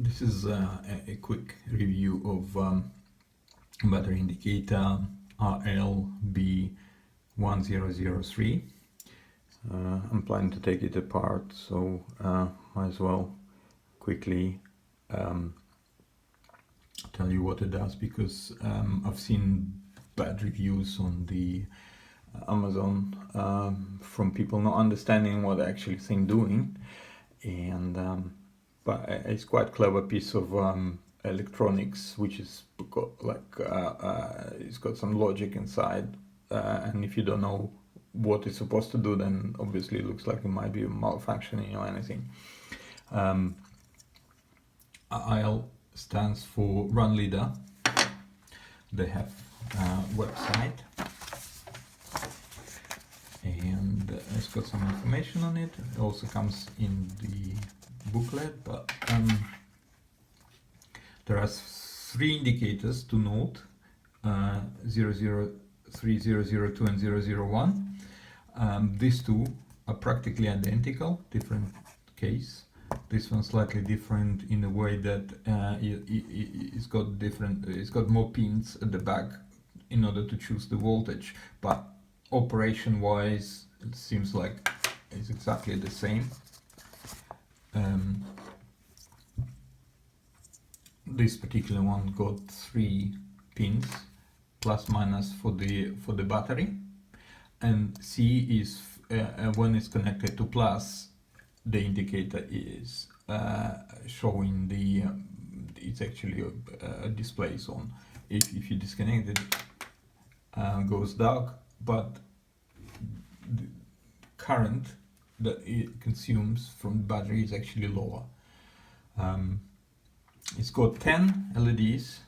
This is a quick review of battery indicator RL-BI003. I'm planning to take it apart, so might as well quickly tell you what it does, because I've seen bad reviews on the Amazon from people not understanding what the actual thing doing, and but it's quite clever piece of electronics, which is got like it's got some logic inside, and if you don't know what it's supposed to do, then obviously it looks like it might be malfunctioning or anything. IL stands for Run Leader. They have a website, and it's got some information on it. It also comes in the booklet, but there are three indicators to note: 003, 002, and 001. These two are practically identical, different case. This one's slightly different in the way that it's got more pins at the back in order to choose the voltage, but operation wise it seems like it's exactly the same. This particular one got 3 pins plus minus for the battery, and C is when it's connected to plus, the indicator is showing the it's actually a display on. If you disconnect it, goes dark, but the current that it consumes from the battery is actually lower. It's got 10 LEDs.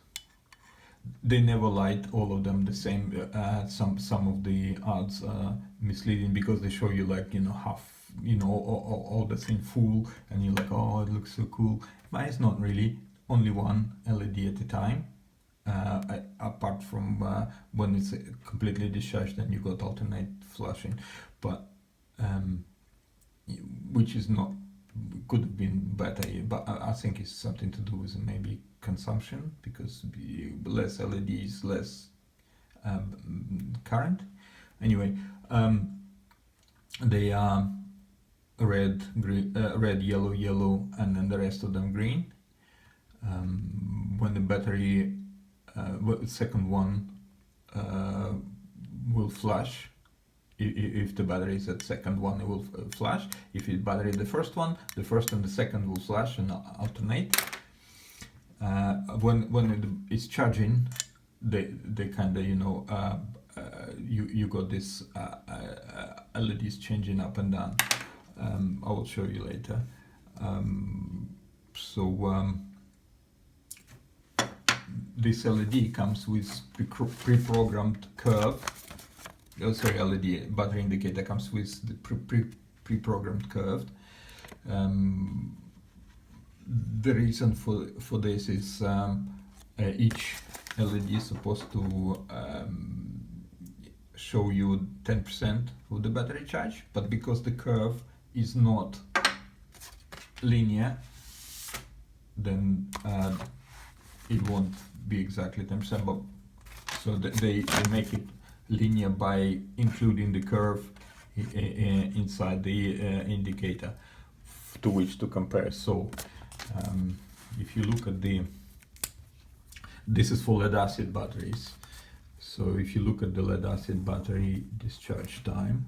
They never light all of them the same. Some of the ads are misleading because they show you, like, half, all the thing full, and you're like, oh, it looks so cool, but it's not really. Only one LED at a time, apart from when it's completely discharged, then you got alternate flashing, but which is not, could have been better, but I think it's something to do with maybe consumption, because less LEDs, less current. Anyway, they are red, green, red, yellow, yellow, and then the rest of them green. When the battery, second one will flash. If the battery is at second one, it will flash. If the battery is the first one, the first and the second will flash and alternate. When it's charging, they kind of, you got this LEDs changing up and down. I will show you later. This LED comes with pre-programmed curve. LED battery indicator comes with the pre-programmed curve. The reason for this is each LED is supposed to show you 10% of the battery charge, but because the curve is not linear, then it won't be exactly 10%, but so they make it linear by including the curve inside the indicator to which to compare. So if you look at this is for lead acid batteries. So if you look at the lead acid battery discharge time,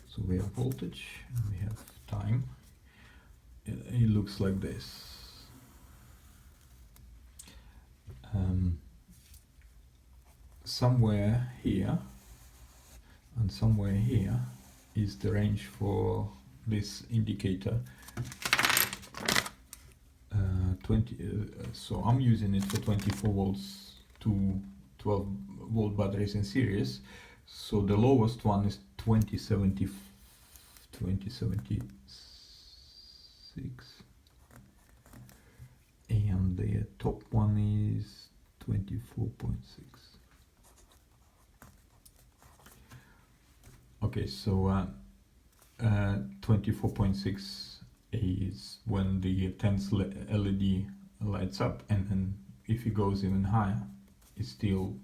so we have voltage and we have time. It looks like this. Somewhere here and somewhere here is the range for this indicator. 20. So I'm using it for 24 volts to 12 volt batteries in series. So the lowest one is 2076, and the top one is 24.6. Okay, so 24.6 is when the 10th LED lights up, and then if it goes even higher, it's still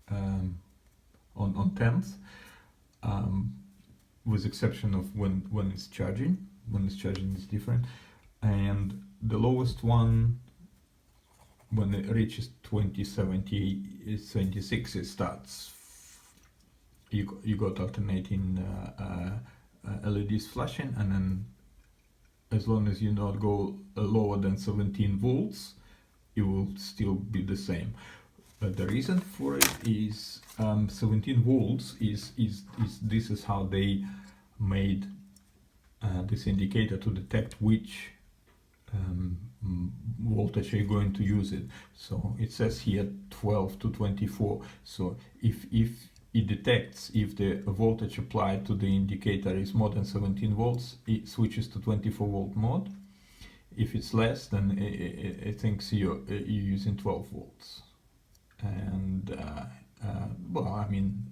on 10th, with exception of when it's charging. When it's charging, it's different. And the lowest one, when it reaches 2076, it starts. You got alternating LEDs flashing, and then as long as you not go lower than 17 volts, it will still be the same. But the reason for it is 17 volts is this is how they made this indicator to detect which voltage you're going to use it. So it says here 12 to 24. So if it detects if the voltage applied to the indicator is more than 17 volts, it switches to 24 volt mode. If it's less, then it thinks you're using 12 volts. And well, I mean,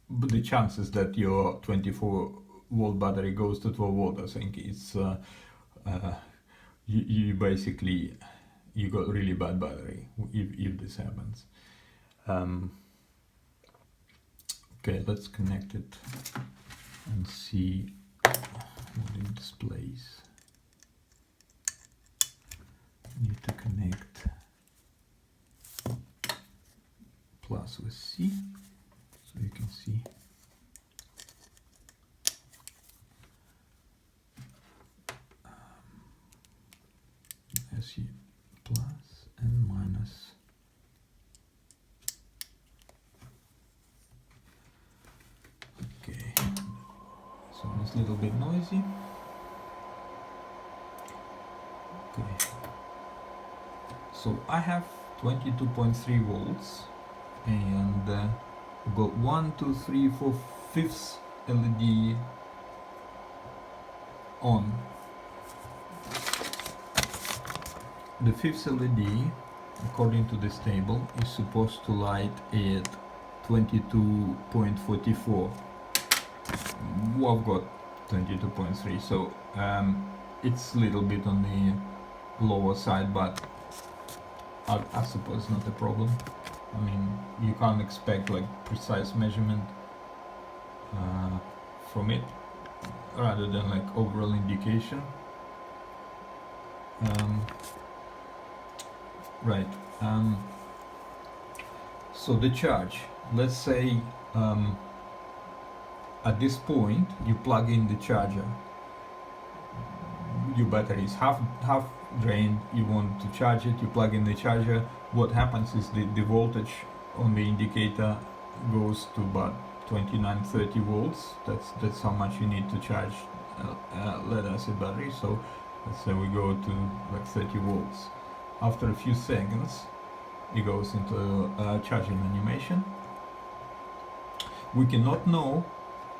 but the chances that your 24 volt battery goes to 12 volt, I think it's you basically you got really bad battery if this happens. Okay, let's connect it and see what it displays. Need to connect plus with C, so you can see. SE plus and minus. Okay, so it's a little bit noisy. Okay, so I have 22.3 volts and got 1, 2, 3, 4, 5th LED on. The 5th LED, according to this table, is supposed to light at 22.44. Well, I've got 22.3, so it's a little bit on the lower side, but I suppose not a problem. I mean, you can't expect like precise measurement from it, rather than like overall indication. Right. So the charge, let's say at this point you plug in the charger, your battery is half drained, you want to charge it, you plug in the charger. What happens is the voltage on the indicator goes to about 29-30 volts. That's how much you need to charge lead acid battery. So let's say we go to like 30 volts. After a few seconds, it goes into charging animation. We cannot know,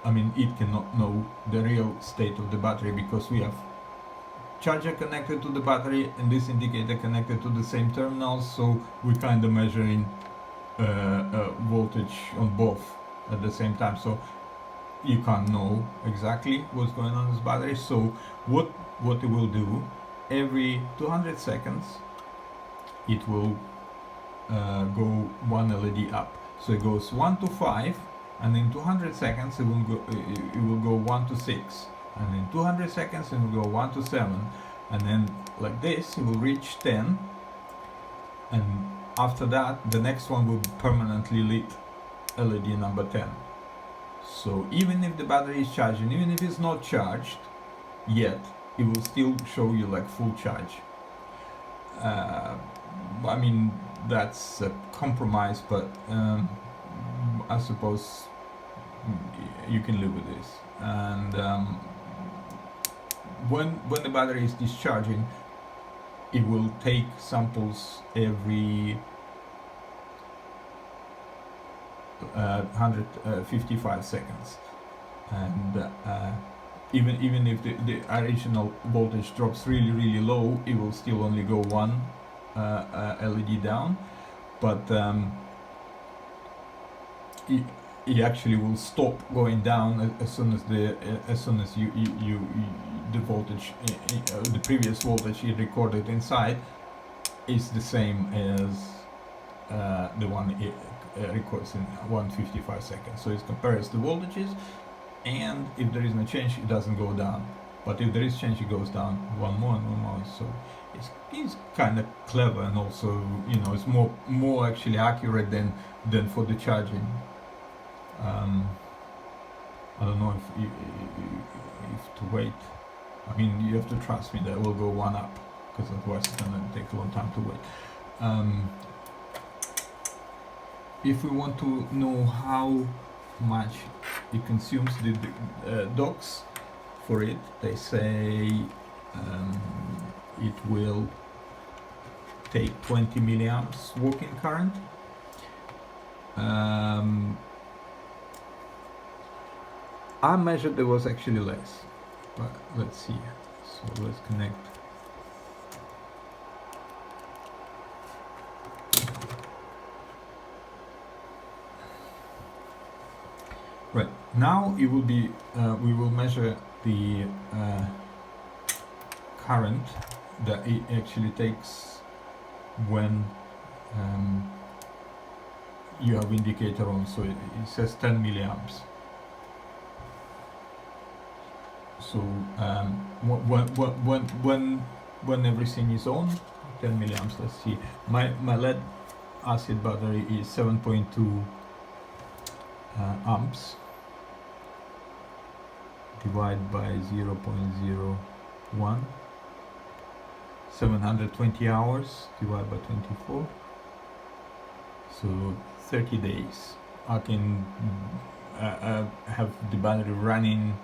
I mean, it cannot know the real state of the battery because we have charger connected to the battery and this indicator connected to the same terminals, so we're kind of measuring voltage on both at the same time. So you can't know exactly what's going on in this battery. So what it will do, every 200 seconds, it will go one LED up. So it goes 1 to 5, and in 200 seconds it will go 1 to 6, and in 200 seconds it will go 1 to 7, and then like this it will reach 10, and after that the next one will be permanently lit LED number 10. So even if the battery is charging, even if it's not charged yet, it will still show you like full charge. I mean, that's a compromise, but I suppose you can live with this. And when the battery is discharging, it will take samples every 155 seconds, and even if the original voltage drops really low, it will still only go one LED down. But it actually will stop going down as soon as the voltage, the previous voltage you recorded inside is the same as the one it records in 155 seconds. So it compares the voltages, and if there is no change, it doesn't go down. But if there is change, it goes down one more and one more. So it's kind of clever, and also, you know, it's more actually accurate than for the charging. I don't know if to wait. I mean, you have to trust me that will go one up, because otherwise it's gonna take a long time to wait. If we want to know how much it consumes, the docs for it, they say it will take 20 milliamps working current. I measured there was actually less, but let's see. So let's connect. Right, now it will be, we will measure the current that it actually takes when you have indicator on. So it says 10 milliamps. So when everything is on, 10 milliamps. Let's see. My lead acid battery is 7.2 amps. Divide by 0.01. 720 hours. Divide by 24. So 30 days. I can have the battery running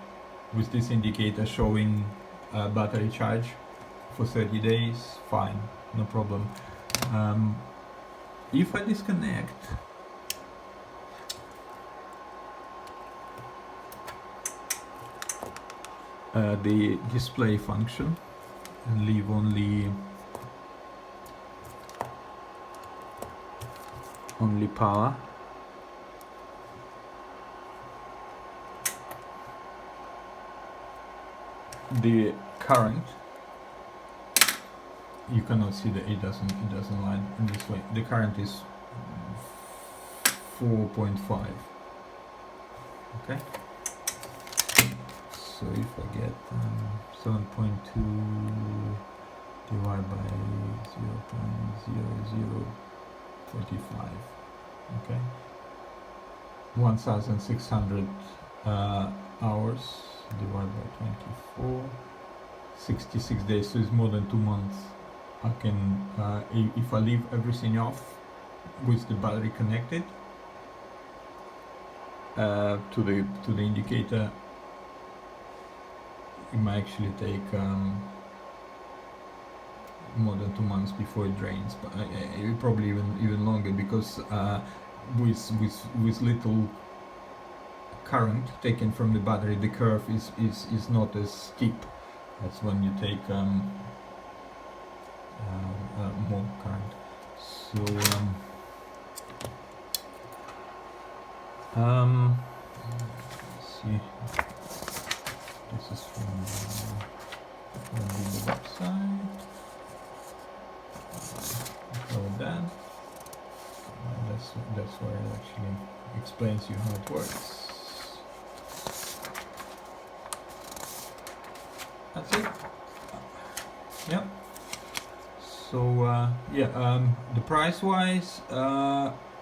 with this indicator showing battery charge for 30 days, fine, no problem. If I disconnect the display function and leave only power, the current, you cannot see that it doesn't line in this way. The current is 4.5. Okay, so if I get 7.2 divided by 0.0045, okay, 1600 hours divided by 24, 66 days, so it's more than 2 months. I can, if I leave everything off with the battery connected to the indicator, it might actually take more than 2 months before it drains, but probably even longer, because with little current taken from the battery, the curve is not as steep as when you take more current. So let's see, this is from the website. Follow that. That's where it actually explains you how it works. That's it. Yeah. So the price wise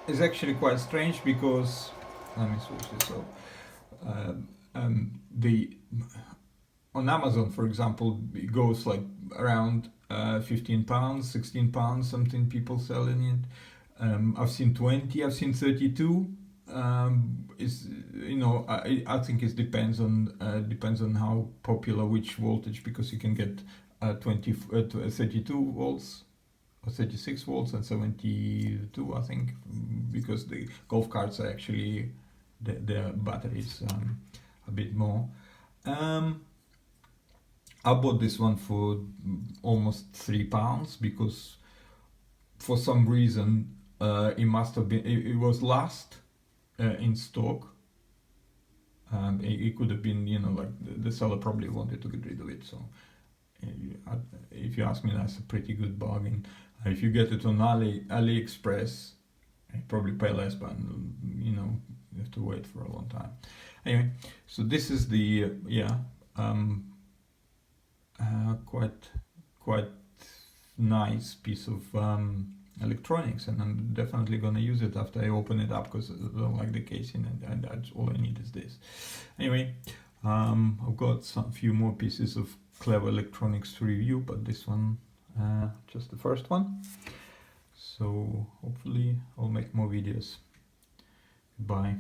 is actually quite strange, because let me switch this off. On Amazon, for example, it goes like around 15 pounds, 16 pounds, something people selling it. I've seen 20, I've seen 32. Is, you know, I think it depends on how popular which voltage, because you can get 32 volts or 36 volts and 72, I think, because the golf carts are actually their batteries a bit more. I bought this one for almost £3, because for some reason it must have been, it was last in stock. It could have been, you know, like the seller probably wanted to get rid of it. So if you ask me, that's a pretty good bargain. If you get it on AliExpress, you probably pay less, but you know, you have to wait for a long time. Anyway, so this is the quite nice piece of electronics, and I'm definitely gonna use it after I open it up, because I don't like the casing, and that's all I need is this. Anyway, I've got some few more pieces of clever electronics to review, but this one just the first one. So hopefully I'll make more videos. Goodbye.